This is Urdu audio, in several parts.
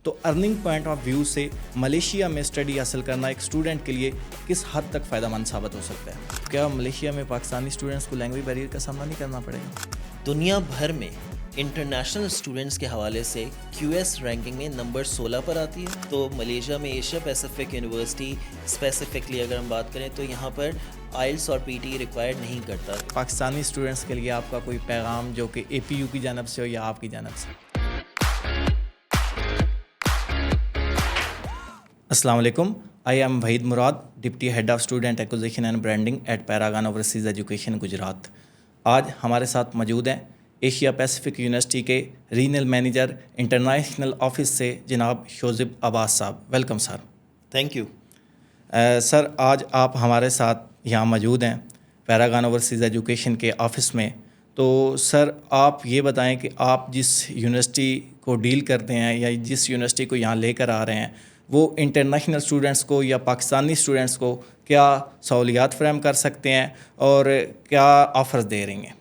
تو ارننگ پوائنٹ آف ویو سے ملیشیا میں اسٹڈی حاصل کرنا ایک اسٹوڈنٹ کے لیے کس حد تک فائدہ مند ثابت ہو سکتا ہے؟ کیا ملیشیا میں پاکستانی اسٹوڈنٹس کو لینگویج بیریئر کا سامنا نہیں کرنا پڑے گا؟ دنیا بھر میں انٹرنیشنل اسٹوڈنٹس کے حوالے سے کیو ایس رینکنگ میں نمبر 16 پر آتی ہے. تو ملیشیا میں ایشیا پیسیفک یونیورسٹی اسپیسیفکلی اگر ہم بات کریں تو یہاں پر آئلس اور پی ٹی ریکوائرڈ نہیں کرتا. پاکستانی اسٹوڈنٹس کے لیے آپ کا کوئی پیغام جو کہ اے پی یو کی جانب سے ہو یا آپ کی جانب سے؟ السلام علیکم. I am Waheed Murad, deputy head of student acquisition and branding at Paragon overseas Education Gujrat. آج ہمارے ساتھ موجود ہیں ایشیا پیسیفک یونیورسٹی کے ریجنل مینیجر انٹرنیشنل آفس سے جناب Shozab Abbas sahab. Welcome sir. Thank you. Sir, آج آپ ہمارے ساتھ یہاں موجود ہیں پیراگان اوورسیز ایجوکیشن کے آفس میں. تو سر, آپ یہ بتائیں کہ آپ جس یونیورسٹی کو ڈیل کرتے ہیں یا جس یونیورسٹی کو یہاں لے کر آ رہے ہیں وہ انٹرنیشنل اسٹوڈنٹس کو یا پاکستانی اسٹوڈنٹس کو کیا سہولیات فراہم کر سکتے ہیں اور کیا آفرز دے رہی ہیں؟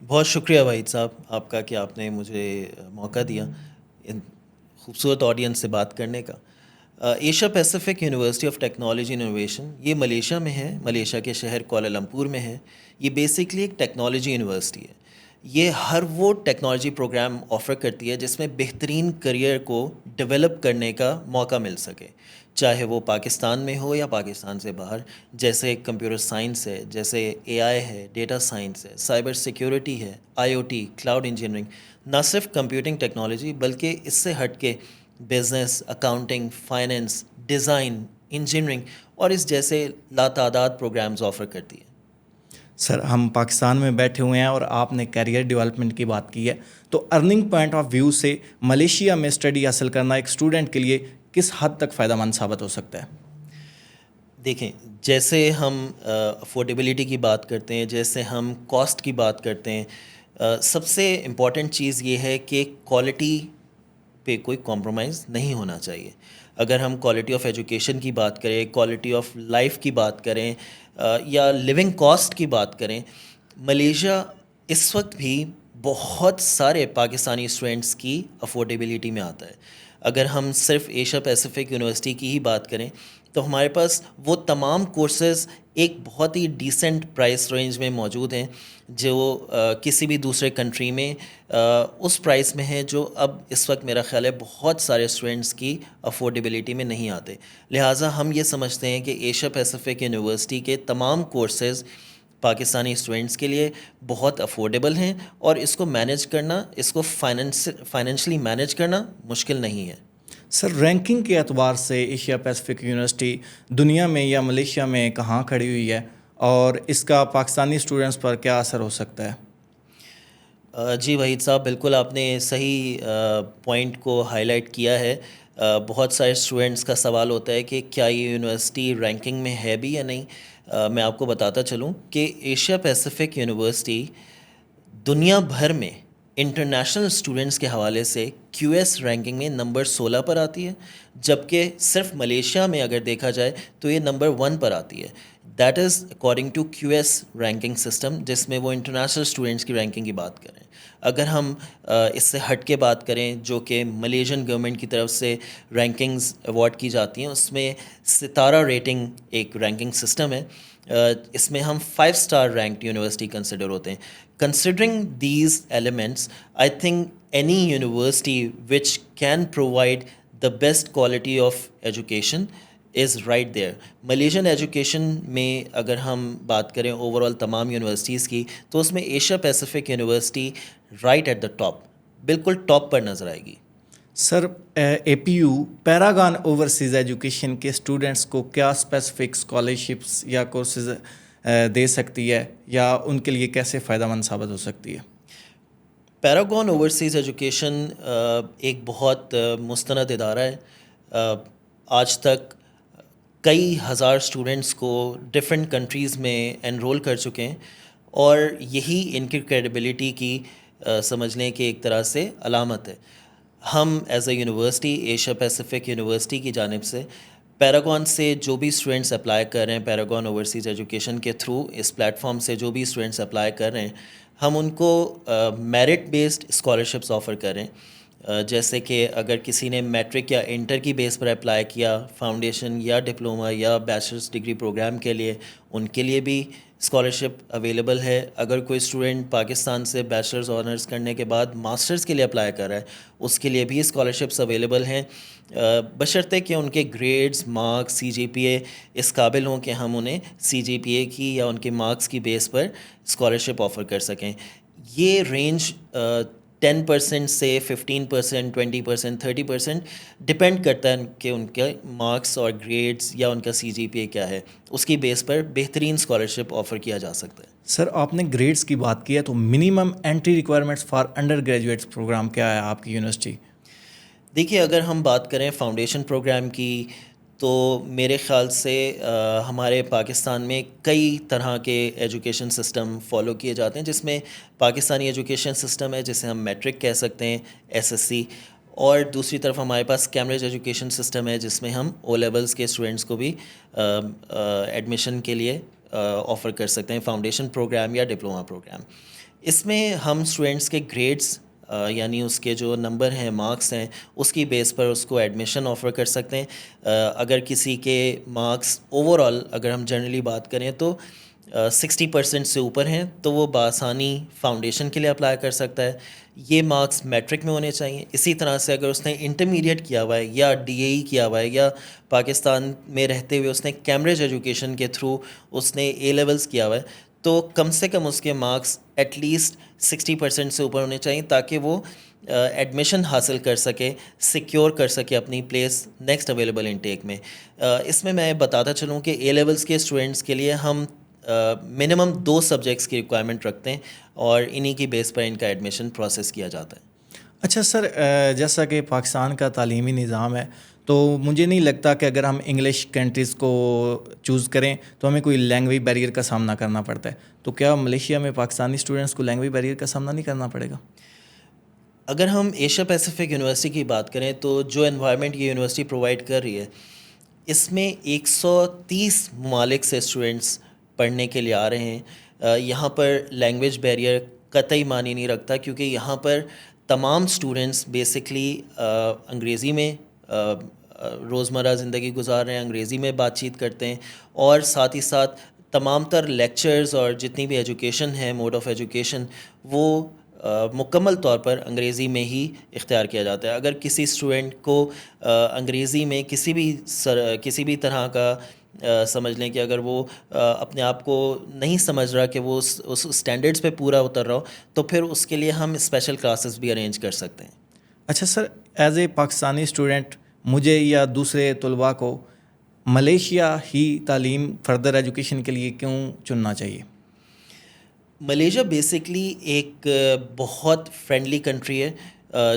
بہت شکریہ وحید صاحب آپ کا کہ آپ نے مجھے موقع دیا ان خوبصورت آڈینس سے بات کرنے کا. Asia Pacific university of technology and innovation یہ ملیشیا میں ہے, ملیشیا کے شہر کوالالمپور میں ہے. یہ بیسکلی ایک ٹیکنالوجی یونیورسٹی ہے. یہ ہر وہ ٹیکنالوجی پروگرام آفر کرتی ہے جس میں بہترین کریئر کو ڈیولپ کرنے کا موقع مل سکے, چاہے وہ پاکستان میں ہو یا پاکستان سے باہر. جیسے کمپیوٹر سائنس ہے, جیسے اے آئی ہے, ڈیٹا سائنس ہے, سائبر سیکیورٹی ہے, آئی او ٹی, کلاؤڈ انجینئرنگ. نہ صرف کمپیوٹنگ ٹیکنالوجی بلکہ اس سے ہٹ کے business, accounting, finance, design, engineering اور اس جیسے لاتعداد پروگرامز آفر کرتی ہے. سر, ہم پاکستان میں بیٹھے ہوئے ہیں اور آپ نے کیریئر ڈیولپمنٹ کی بات کی ہے, تو ارننگ پوائنٹ آف ویو سے ملیشیا میں اسٹڈی حاصل کرنا ایک اسٹوڈنٹ کے لیے کس حد تک فائدہ مند ثابت ہو سکتا ہے؟ دیکھیں, جیسے ہم افورڈیبلٹی کی بات کرتے ہیں, جیسے ہم کاسٹ کی بات کرتے ہیں, سب سے امپورٹنٹ چیز یہ ہے کہ کوالٹی پہ کوئی کمپرومائز نہیں ہونا چاہیے. اگر ہم کوالٹی آف ایجوکیشن کی بات کریں, کوالٹی آف لائف کی بات کریں یا لیونگ کاسٹ کی بات کریں, ملیشیا اس وقت بھی بہت سارے پاکستانی اسٹوڈنٹس کی افورڈیبلٹی میں آتا ہے. اگر ہم صرف ایشیا پیسیفک یونیورسٹی کی ہی بات کریں تو ہمارے پاس وہ تمام کورسز ایک بہت ہی ڈیسنٹ پرائس رینج میں موجود ہیں جو کسی بھی دوسرے کنٹری میں اس پرائس میں ہے جو اب اس وقت میرا خیال ہے بہت سارے اسٹوڈنٹس کی افورڈیبلٹی میں نہیں آتے. لہٰذا ہم یہ سمجھتے ہیں کہ ایشیا پیسیفک یونیورسٹی کے تمام کورسز پاکستانی اسٹوڈنٹس کے لیے بہت افورڈیبل ہیں اور اس کو مینیج کرنا, اس کو فائنینشلی مینیج کرنا مشکل نہیں ہے. سر, رینکنگ کے اعتبار سے ایشیا پیسیفک یونیورسٹی دنیا میں یا ملیشیا میں کہاں کھڑی ہوئی ہے اور اس کا پاکستانی اسٹوڈنٹس پر کیا اثر ہو سکتا ہے؟ جی وحید صاحب, بالکل آپ نے صحیح پوائنٹ کو ہائی لائٹ کیا ہے. بہت سارے اسٹوڈنٹس کا سوال ہوتا ہے کہ کیا یہ یونیورسٹی رینکنگ میں ہے بھی یا نہیں. میں آپ کو بتاتا چلوں کہ ایشیا پیسیفک یونیورسٹی دنیا بھر میں انٹرنیشنل اسٹوڈنٹس کے حوالے سے کیو ایس رینکنگ میں نمبر 16 پر آتی ہے, جبکہ صرف ملیشیا میں اگر دیکھا جائے تو یہ نمبر 1 پر آتی ہے. That is according to Q S ranking system, جس میں وہ انٹرنیشنل اسٹوڈنٹس کی رینکنگ کی بات کریں. اگر ہم اس سے ہٹ کے بات کریں جو کہ ملیشین گورنمنٹ کی طرف سے رینکنگز ایوارڈ کی جاتی ہیں, اس میں ستارہ ریٹنگ ایک رینکنگ سسٹم ہے. اس میں ہم 5 اسٹار رینکڈ یونیورسٹی کنسیڈر ہوتے ہیں. Considering these elements, I think any university which can provide the best quality of education is right there. Malaysian education میں اگر ہم بات کریں اوور آل تمام یونیورسٹیز کی تو اس میں Asia Pacific University right at the top, بالکل ٹاپ پر نظر آئے گی. Sir, A P U Paragon overseas education کے اسٹوڈنٹس کو کیا اسپیسیفک اسکالرشپس یا کورسز دے سکتی ہے یا ان کے لیے کیسے فائدہ مند ثابت ہو سکتی ہے؟ پیراگون اوورسیز ایجوکیشن ایک بہت مستند ادارہ ہے. آج تک کئی ہزار اسٹوڈنٹس کو ڈفرینٹ کنٹریز میں انرول کر چکے ہیں اور یہی ان کی کریڈیبلٹی کی سمجھ لیں کہ ایک طرح سے علامت ہے. ہم as a university, Asia Pacific university کی جانب سے پیراگون سے جو بھی اسٹوڈنٹس اپلائی کر رہے ہیں, پیراگون اوورسیز ایجوکیشن کے تھرو اس پلیٹ فارم سے جو بھی اسٹوڈنٹس اپلائی کر رہے ہیں, ہم ان کو میرٹ بیسڈ اسکالرشپس آفر کر رہے ہیں. جیسے کہ اگر کسی نے میٹرک یا انٹر کی بیس پر اپلائی کیا فاؤنڈیشن یا ڈپلومہ یا بیچلرس ڈگری پروگرام کے لیے، ان کے لیے بھی اسکالرشپ اویلیبل ہے. اگر کوئی اسٹوڈنٹ پاکستان سے بیچلرز آنرس کرنے کے بعد ماسٹرز کے لیے اپلائی کر رہا ہے، اس کے لیے بھی اسکالرشپس اویلیبل ہیں، بشرطے کہ ان کے گریڈز، مارکس، سی جی پی اے اس قابل ہوں کہ ہم انہیں سی جی پی اے کی یا ان کے مارکس کی بیس پر اسکالرشپ آفر کر سکیں. یہ رینج 10% سے 15%، 20%، 30% ڈپینڈ کرتا ہے کہ ان کے مارکس اور گریڈز یا ان کا سی جی پی اے کیا ہے. اس کی بیس پر بہترین اسکالرشپ آفر کیا جا سکتا ہے. سر آپ نے گریڈز کی بات کی ہے، تو minimum entry requirements for undergraduates program کیا ہے آپ کی یونیورسٹی؟ دیکھیے، اگر ہم بات کریں فاؤنڈیشن پروگرام کی تو میرے خیال سے ہمارے پاکستان میں کئی طرح کے ایجوکیشن سسٹم فالو کیے جاتے ہیں، جس میں پاکستانی ایجوکیشن سسٹم ہے جسے ہم میٹرک کہہ سکتے ہیں، ایس ایس سی، اور دوسری طرف ہمارے پاس کیمبرج ایجوکیشن سسٹم ہے جس میں ہم او لیولز کے اسٹوڈنٹس کو بھی ایڈمیشن کے لیے آفر کر سکتے ہیں، فاؤنڈیشن پروگرام یا ڈپلومہ پروگرام. اس میں ہم اسٹوڈنٹس کے گریڈس یعنی اس کے جو نمبر ہیں، مارکس ہیں، اس کی بیس پر اس کو ایڈمیشن آفر کر سکتے ہیں. اگر کسی کے مارکس اوور آل اگر ہم جنرلی بات کریں تو 60% سے اوپر ہیں تو وہ بآسانی فاؤنڈیشن کے لیے اپلائی کر سکتا ہے. یہ مارکس میٹرک میں ہونے چاہیے. اسی طرح سے اگر اس نے انٹرمیڈیٹ کیا ہوا ہے یا ڈی اے ای کیا ہوا ہے یا پاکستان میں رہتے ہوئے اس نے کیمبرج ایجوکیشن کے تھرو اس نے اے لیولز کیا ہوا ہے، تو کم سے کم اس کے مارکس ایٹ لیسٹ 60% سے اوپر ہونے چاہیے تاکہ وہ ایڈمیشن حاصل کر سکے، سیکیور کر سکے اپنی پلیس نیکسٹ اویلیبل انٹیک میں. اس میں بتاتا چلوں کہ اے لیولز کے اسٹوڈنٹس کے لیے ہم منیمم 2 سبجیکٹس کی ریکوائرمنٹ رکھتے ہیں اور انہی کی بیس پر ان کا ایڈمیشن پروسیس کیا جاتا ہے. اچھا سر، جیسا کہ پاکستان کا تعلیمی نظام ہے، تو مجھے نہیں لگتا کہ اگر ہم انگلش کنٹریز کو چوز کریں تو ہمیں کوئی لینگویج بیریئر کا سامنا کرنا پڑتا ہے. تو کیا ملیشیا میں پاکستانی اسٹوڈنٹس کو لینگویج بیریئر کا سامنا نہیں کرنا پڑے گا؟ اگر ہم ایشیا پیسیفک یونیورسٹی کی بات کریں تو جو انوائرمنٹ یہ یونیورسٹی پرووائڈ کر رہی ہے، اس میں 130 ممالک سے اسٹوڈنٹس پڑھنے کے لیے آ رہے ہیں. یہاں پر لینگویج بیریئر قطعی معنی نہیں رکھتا، کیونکہ یہاں پر تمام اسٹوڈنٹس بیسکلی انگریزی میں روزمرہ زندگی گزار رہے ہیں، انگریزی میں بات چیت کرتے ہیں، اور ساتھ ہی ساتھ تمام تر لیکچرز اور جتنی بھی ایجوکیشن ہے، موڈ آف ایجوکیشن، وہ مکمل طور پر انگریزی میں ہی اختیار کیا جاتا ہے. اگر کسی اسٹوڈنٹ کو انگریزی میں کسی بھی طرح کا سمجھ لیں کہ اگر وہ اپنے آپ کو نہیں سمجھ رہا کہ وہ اس اسٹینڈرڈس پہ پورا اتر رہا ہو، تو پھر اس کے لیے ہم اسپیشل کلاسز بھی ارینج کر سکتے ہیں. اچھا سر، ایز اے پاکستانی اسٹوڈنٹ مجھے یا دوسرے طلباء کو ملیشیا ہی تعلیم فردر ایجوکیشن کے لیے کیوں چننا چاہیے؟ ملیشیا بیسکلی ایک بہت فرینڈلی کنٹری ہے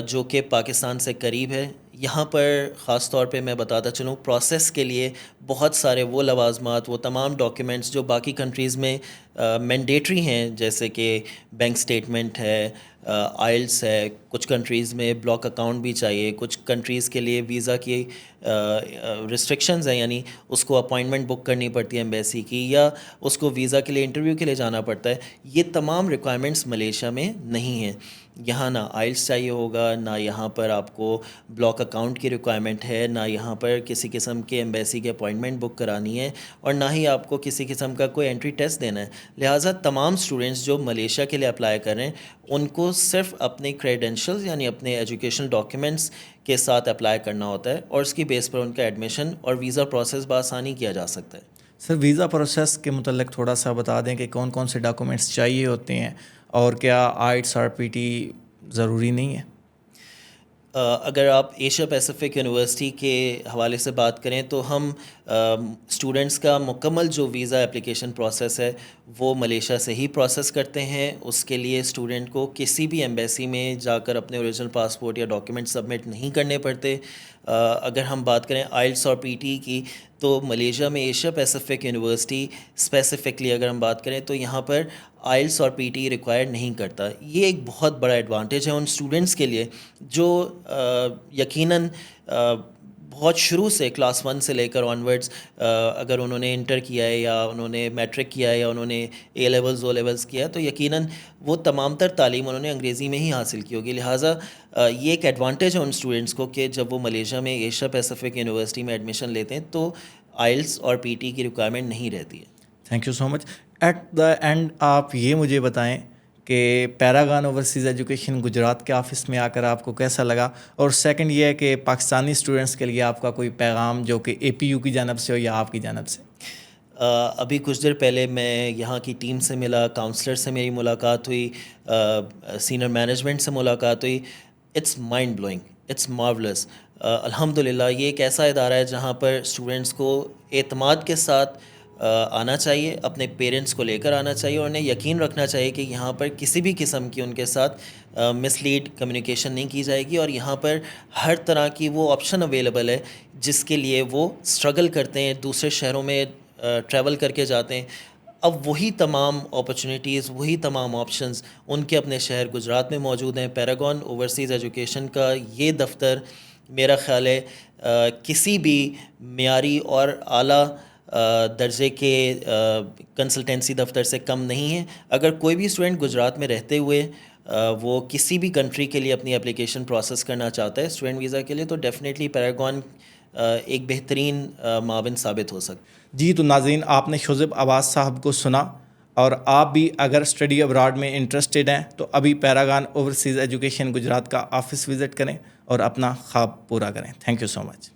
جو کہ پاکستان سے قریب ہے. یہاں پر خاص طور پہ میں بتاتا چلوں، پروسیس کے لیے بہت سارے وہ لوازمات، وہ تمام ڈاکیومنٹس جو باقی کنٹریز میں مینڈیٹری ہیں، جیسے کہ بینک سٹیٹمنٹ ہے، آئلس ہے، کچھ کنٹریز میں بلاک اکاؤنٹ بھی چاہیے، کچھ کنٹریز کے لیے ویزا کی ریسٹرکشنز ہیں، یعنی اس کو اپوائنٹمنٹ بک کرنی پڑتی ہے ایمبیسی کی، یا اس کو ویزا کے لیے انٹرویو کے لیے جانا پڑتا ہے. یہ تمام ریکوائرمنٹس ملیشیا میں نہیں ہیں. یہاں نہ آئلس چاہیے ہوگا، نہ یہاں پر آپ کو بلاک اکاؤنٹ کی ریکوائرمنٹ ہے، نہ یہاں پر کسی قسم کے ایمبیسی کے اپوائنٹمنٹ بک کرانی ہے، اور نہ ہی آپ کو کسی قسم کا کوئی انٹری ٹیسٹ دینا ہے. لہٰذا تمام اسٹوڈنٹس جو ملیشیا کے لیے اپلائی کر رہے ہیں، ان کو صرف اپنے کریڈینشلز یعنی اپنے ایجوکیشنل ڈاکیومنٹس کے ساتھ اپلائی کرنا ہوتا ہے، اور اس کی بیس پر ان کا ایڈمیشن اور ویزا پروسیس بآسانی کیا جا سکتا ہے. سر ویزا پروسیس کے متعلق تھوڑا سا بتا دیں کہ کون کون سے ڈاکومنٹس چاہیے ہوتے ہیں، اور کیا آئٹس اور پی ٹی ضروری نہیں ہے؟ اگر آپ ایشیا پیسیفک یونیورسٹی کے حوالے سے بات کریں تو ہم اسٹوڈنٹس کا مکمل جو ویزا اپلیکیشن پروسیس ہے وہ ملیشیا سے ہی پروسیس کرتے ہیں. اس کے لیے اسٹوڈنٹ کو کسی بھی ایمبیسی میں جا کر اپنے اوریجنل پاسپورٹ یا ڈاکیومنٹ سبمٹ نہیں کرنے پڑتے. اگر ہم بات کریں آئلس اور پی ٹی کی، تو ملیشیا میں ایشیا پیسیفک یونیورسٹی اسپیسیفکلی اگر ہم بات کریں تو یہاں پر آئلس اور پی ٹی ریکوائر نہیں کرتا. یہ ایک بہت بڑا ایڈوانٹیج ہے ان اسٹوڈنٹس کے لیے جو یقیناً بہت شروع سے کلاس 1 سے لے کر آنورڈز اگر انہوں نے انٹر کیا ہے یا انہوں نے میٹرک کیا ہے یا انہوں نے اے لیولز او لیولز کیا ہے تو یقیناً وہ تمام تر تعلیم انہوں نے انگریزی میں ہی حاصل کی ہوگی. لہٰذا یہ ایک ایڈوانٹیج ہے ان اسٹوڈنٹس کو کہ جب وہ ملیشیا میں ایشیا پیسیفک یونیورسٹی میں ایڈمیشن لیتے ہیں تو آئلس اور پی ٹی کی ریکوائرمنٹ نہیں رہتی ہے. Thank you so much. At the end آپ یہ مجھے بتائیں کہ پیراگان اوورسیز ایجوکیشن گجرات کے آفس میں آ کر آپ کو کیسا لگا, اور سیکنڈ یہ ہے کہ پاکستانی اسٹوڈنٹس کے لیے آپ کا کوئی پیغام جو کہ اے پی یو کی جانب سے ہو یا آپ کی جانب سے. ابھی کچھ دیر پہلے میں یہاں کی ٹیم سے ملا, کاؤنسلر سے میری ملاقات ہوئی, سینئر مینجمنٹ سے ملاقات ہوئی. It's mind blowing, it's marvellous. الحمد للہ یہ ایک ایسا ادارہ ہے جہاں پر اسٹوڈنٹس کو اعتماد کے ساتھ آنا چاہیے, اپنے پیرنٹس کو لے کر آنا چاہیے اور انہیں یقین رکھنا چاہیے کہ یہاں پر کسی بھی قسم کی ان کے ساتھ مس لیڈ کمیونیکیشن نہیں کی جائے گی, اور یہاں پر ہر طرح کی وہ آپشن اویلیبل ہے جس کے لیے وہ اسٹرگل کرتے ہیں, دوسرے شہروں میں ٹریول کر کے جاتے ہیں. اب وہی تمام اپرچونیٹیز, وہی تمام آپشنز ان کے اپنے شہر گجرات میں موجود ہیں. پیراگون اوورسیز ایجوکیشن کا یہ دفتر میرا خیال ہے کسی بھی معیاری اور اعلیٰ درجے کے کنسلٹنسی دفتر سے کم نہیں ہے. اگر کوئی بھی اسٹوڈنٹ گجرات میں رہتے ہوئے وہ کسی بھی کنٹری کے لیے اپنی اپلیکیشن پروسیس کرنا چاہتا ہے اسٹوڈنٹ ویزا کے لیے, تو ڈیفینیٹلی پیراگون ایک بہترین معاون ثابت ہو سکتا ہے. جی تو ناظرین, آپ نے شعیب عباس صاحب کو سنا, اور آپ بھی اگر اسٹڈی ابراڈ میں انٹرسٹڈ ہیں تو ابھی پیراگان اوورسیز ایجوکیشن گجرات کا آفس وزٹ کریں اور اپنا خواب پورا کریں. Thank you so much.